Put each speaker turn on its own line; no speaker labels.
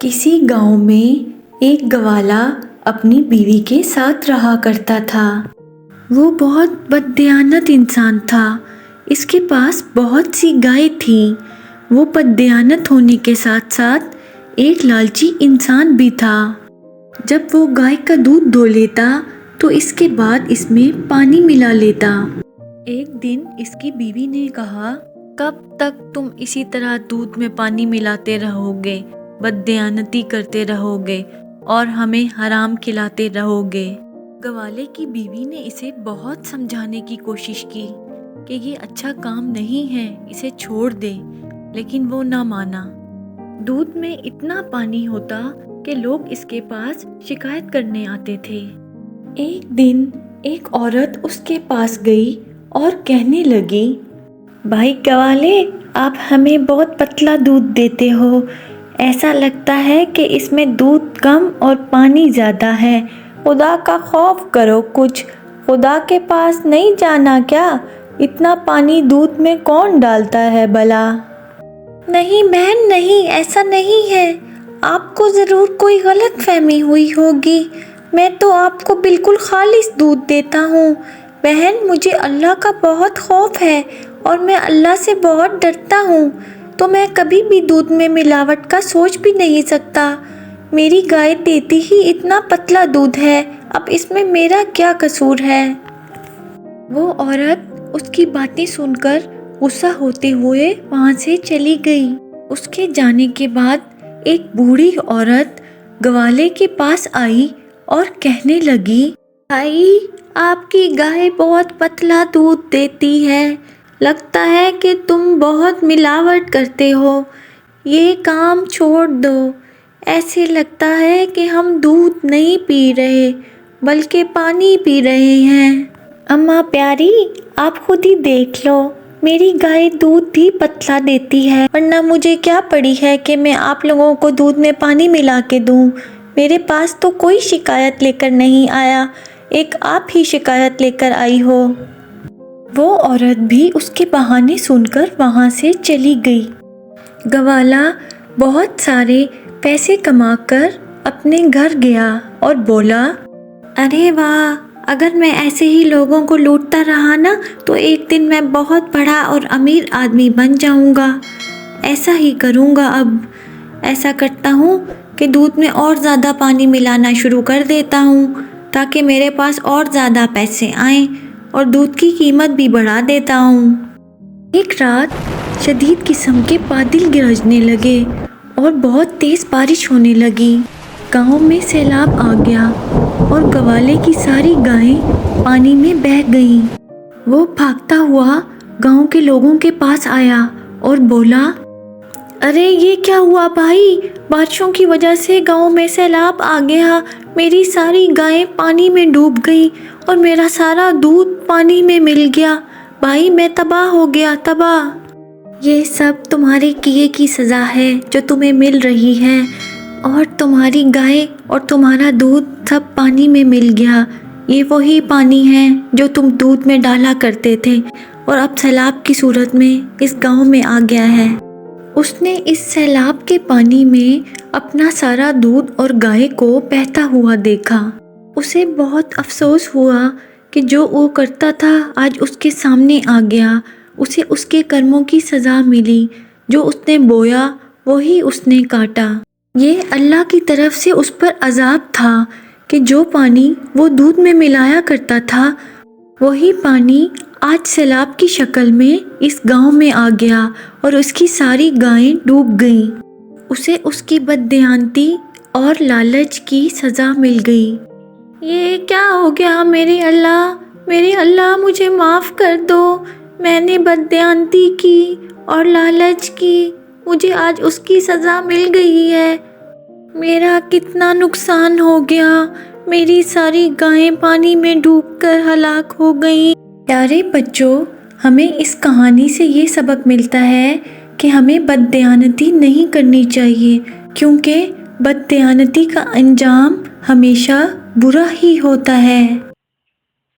کسی گاؤں میں ایک گوالا اپنی بیوی کے ساتھ رہا کرتا تھا۔ وہ بہت بددیانت انسان تھا۔ اس کے پاس بہت سی گائے تھیں۔ وہ بددیانت ہونے کے ساتھ ساتھ ایک لالچی انسان بھی تھا۔ جب وہ گائے کا دودھ دھو لیتا تو اس کے بعد اس میں پانی ملا لیتا۔ ایک دن اس کی بیوی نے کہا، کب تک تم اسی طرح دودھ میں پانی ملاتے رہو گے، بددیانتی کرتے رہو گے اور ہمیں حرام کھلاتے رہو گے؟ گوالے کی بیوی نے اسے بہت سمجھانے کی کوشش کی کہ یہ اچھا کام نہیں ہے، اسے چھوڑ دے، لیکن وہ نہ مانا۔ دودھ میں اتنا پانی ہوتا کہ لوگ اس کے پاس شکایت کرنے آتے تھے۔ ایک دن ایک عورت اس کے پاس گئی اور کہنے لگی، بھائی گوالے، آپ ہمیں بہت پتلا دودھ دیتے ہو، ایسا لگتا ہے کہ اس میں دودھ کم اور پانی زیادہ ہے۔ خدا کا خوف کرو کچھ، خدا کے پاس نہیں جانا کیا؟ اتنا پانی دودھ میں کون ڈالتا ہے بھلا؟ نہیں بہن، نہیں، ایسا نہیں ہے، آپ کو ضرور کوئی غلط فہمی ہوئی ہوگی، میں تو آپ کو بالکل خالص دودھ دیتا ہوں۔ بہن، مجھے اللہ کا بہت خوف ہے اور میں اللہ سے بہت ڈرتا ہوں، تو میں کبھی بھی دودھ میں ملاوٹ کا سوچ بھی نہیں سکتا۔ میری گائے دیتی ہی اتنا پتلا دودھ ہے، اب اس میں میرا کیا قصور ہے؟ وہ عورت اس کی باتیں سن کر غصہ ہوتے ہوئے وہاں سے چلی گئی۔ اس کے جانے کے بعد ایک بوڑھی عورت گوالے کے پاس آئی اور کہنے لگی، بھائی، آپ کی گائے بہت پتلا دودھ دیتی ہے، لگتا ہے کہ تم بہت ملاوٹ کرتے ہو، یہ کام چھوڑ دو۔ ایسے لگتا ہے کہ ہم دودھ نہیں پی رہے بلکہ پانی پی رہے ہیں۔ اماں پیاری، آپ خود ہی دیکھ لو، میری گائے دودھ بھی پتلا دیتی ہے، ورنہ مجھے کیا پڑی ہے کہ میں آپ لوگوں کو دودھ میں پانی ملا کے دوں؟ میرے پاس تو کوئی شکایت لے کر نہیں آیا، ایک آپ ہی شکایت لے کر آئی ہو۔ وہ عورت بھی اس کے بہانے سن کر وہاں سے چلی گئی۔ گوالا بہت سارے پیسے کما کر اپنے گھر گیا اور بولا، ارے واہ، اگر میں ایسے ہی لوگوں کو لوٹتا رہا نا تو ایک دن میں بہت بڑا اور امیر آدمی بن جاؤں گا۔ ایسا ہی کروں گا، اب ایسا کرتا ہوں کہ دودھ میں اور زیادہ پانی ملانا شروع کر دیتا ہوں تاکہ میرے پاس اور زیادہ پیسے آئیں، اور دودھ کی قیمت بھی بڑھا دیتا ہوں۔ ایک رات شدید قسم کے بادل گرجنے لگے اور بہت تیز بارش ہونے لگی۔ گاؤں میں سیلاب آ گیا اور گوالے کی ساری گائیں پانی میں بہہ گئیں۔ وہ بھاگتا ہوا گاؤں کے لوگوں کے پاس آیا اور بولا، ارے یہ کیا ہوا بھائی، بارشوں کی وجہ سے گاؤں میں سیلاب آ گیا، میری ساری گائیں پانی میں ڈوب گئی اور میرا سارا دودھ پانی میں مل گیا، بھائی میں تباہ ہو گیا، تباہ۔ یہ سب تمہارے کیے کی سزا ہے جو تمہیں مل رہی ہے، اور تمہاری گائے اور تمہارا دودھ سب پانی میں مل گیا۔ یہ وہی پانی ہے جو تم دودھ میں ڈالا کرتے تھے اور اب سیلاب کی صورت میں اس گاؤں میں آ گیا ہے۔ اس نے اس سیلاب کے پانی میں اپنا سارا دودھ اور گائے کو بہتا ہوا دیکھا۔ اسے بہت افسوس ہوا کہ جو وہ کرتا تھا آج اس کے سامنے آ گیا۔ اسے اس کے کرموں کی سزا ملی، جو اس نے بویا وہی اس نے کاٹا۔ یہ اللہ کی طرف سے اس پر عذاب تھا کہ جو پانی وہ دودھ میں ملایا کرتا تھا وہی پانی آج سیلاب کی شکل میں اس گاؤں میں آ گیا اور اس کی ساری گائیں ڈوب گئیں۔ اسے اس کی بددیانتی اور لالچ کی سزا مل گئی۔ یہ کیا ہو گیا میرے اللہ، مجھے معاف کر دو، میں نے بددیانتی کی اور لالچ کی، مجھے آج اس کی سزا مل گئی ہے، میرا کتنا نقصان ہو گیا، میری ساری گائیں پانی میں ڈوب کر ہلاک ہو گئیں۔ پیارے بچوں، ہمیں اس کہانی سے یہ سبق ملتا ہے کہ ہمیں بددیانتی نہیں کرنی چاہیے، کیونکہ بددیانتی کا انجام ہمیشہ برا ہی ہوتا ہے۔